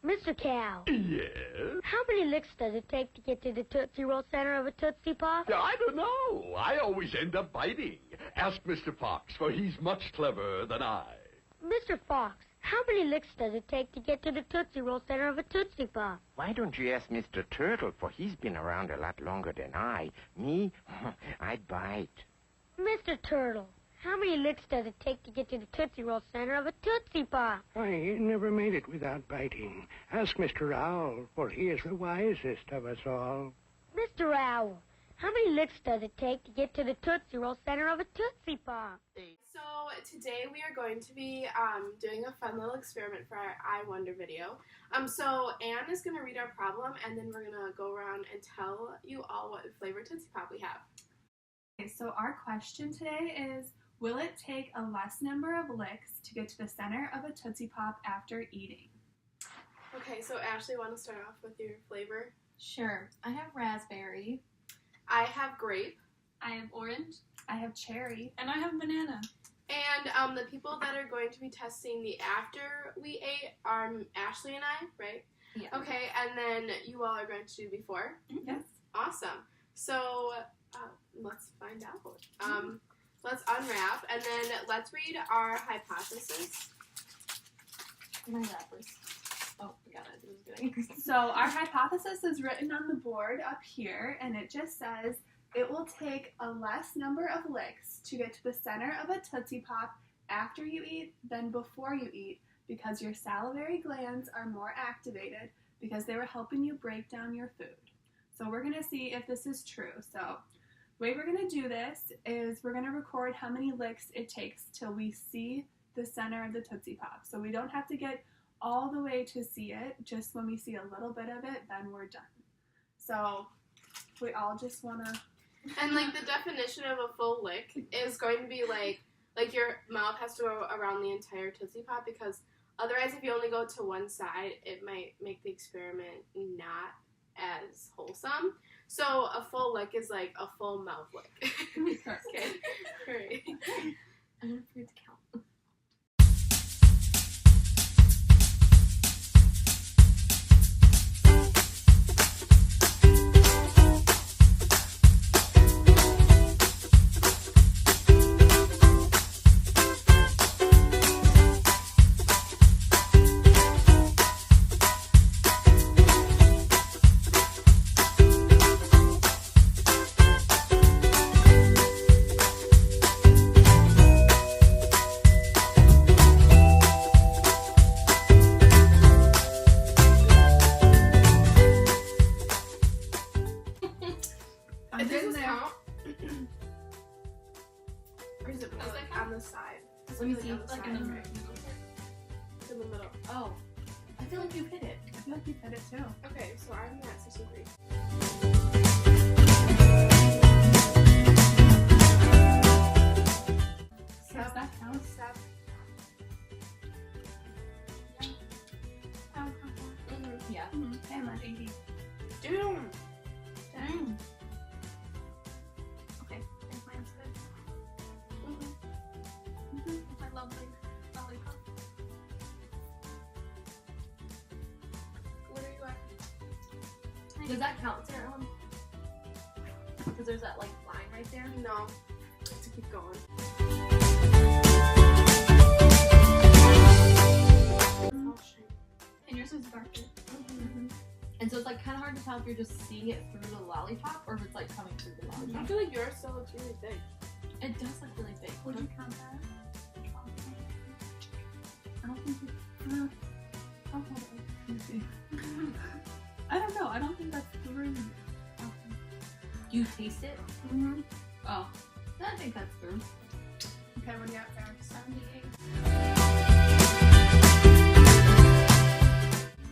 Mr. Cow. Yes? How many licks does it take to get to the Tootsie Roll center of a Tootsie Pop? I don't know. I always end up biting. Ask Mr. Fox, for he's much cleverer than I. Mr. Fox, how many licks does it take to get to the Tootsie Roll center of a Tootsie Pop? Why don't you ask Mr. Turtle, for he's been around a lot longer than I. Me? I'd bite. Mr. Turtle, how many licks does it take to get to the Tootsie Roll center of a Tootsie Pop? I never made it without biting. Ask Mr. Owl, for he is the wisest of us all. Mr. Owl, how many licks does it take to get to the Tootsie Roll center of a Tootsie Pop? So today we are going to be doing a fun little experiment for our I Wonder video. So Anne is going to read our problem, and then we're going to go around and tell you all what flavor Tootsie Pop we have. Okay, so our question today is, will it take a less number of licks to get to the center of a Tootsie Pop after eating? Okay, so Ashley, want to start off with your flavor? Sure. I have raspberry. I have grape. I have orange. I have cherry. And I have banana. And the people that are going to be testing the after we ate are Ashley and I, right? Yeah. Okay, and then you all are going to do before? Yes. Awesome. So let's find out. Let's unwrap, and then let's read our hypothesis. My wrappers. Oh, forgot I was doing. So our hypothesis is written on the board up here, and it just says, it will take a less number of licks to get to the center of a Tootsie Pop after you eat than before you eat, because your salivary glands are more activated because they were helping you break down your food. So we're going to see if this is true. So the way we're going to do this is we're going to record how many licks it takes till we see the center of the Tootsie Pop. So we don't have to get all the way to see it. Just when we see a little bit of it, then we're done. So we all just want to... And like the definition of a full lick is going to be like your mouth has to go around the entire Tootsie Pop, because otherwise if you only go to one side, it might make the experiment not as wholesome. So a full lick is like a full mouth lick. Okay. Great. I'm going to forget to count. Or is it more like on the side? Let me see. On the side, in the right? In the middle. Oh. I feel like you've hit it. I feel like you've hit it too. Okay, so I'm at 63. Does that count? Yeah. Okay, I'm at 80. Doom! Dang. Okay, I think mine's good. My lovely lollipop. What are you at? Does that count, Sarah? Because there's that like line right there. No. To keep going. And yours is darker. And so it's like kind of hard to tell if you're just seeing it through the lollipop or if it's like coming through the I lollipop. feel like yours still looks really big. It does look really big. Would you count that? I don't think you... I'll hold it. Let me see. I don't know. I don't think that's through. Do you taste it? Mm-hmm. Oh. I think that's through. Okay, what do you got there? 78.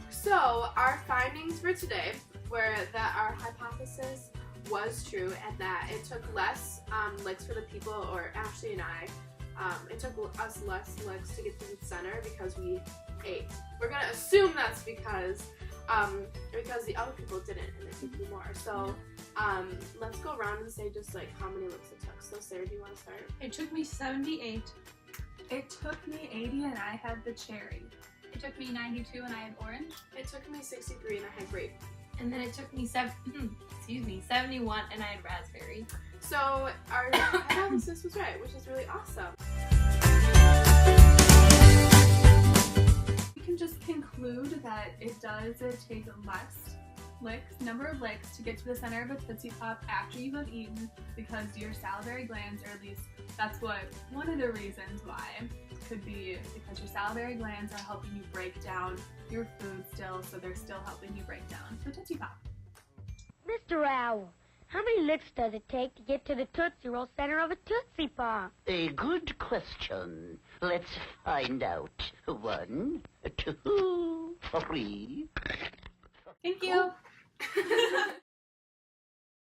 So, our findings for today were that our hypothesis was true and that it took less licks for the people, or Ashley and I, it took us less licks to get to the center because we ate. We're going to assume that's because the other people didn't and it took more. So, let's go around and say just like how many licks it took. So, Sarah, do you want to start? It took me 78. It took me 80 and I had the cherry. It took me 92 and I had orange. It took me 63 and I had grape. And then it took me 71 and I had raspberry. So our hypothesis was right, which is really awesome. We can just conclude that it does take less number of licks to get to the center of a Tootsie Pop after you have eaten, because your salivary glands, or at least that's what one of the reasons why could be, because your salivary glands are helping you break down your food still, so they're still helping you break down the Tootsie Pop. Mr. Owl, how many licks does it take to get to the Tootsie Roll center of a Tootsie Pop? A good question. Let's find out. 1, 2, 3. Thank you.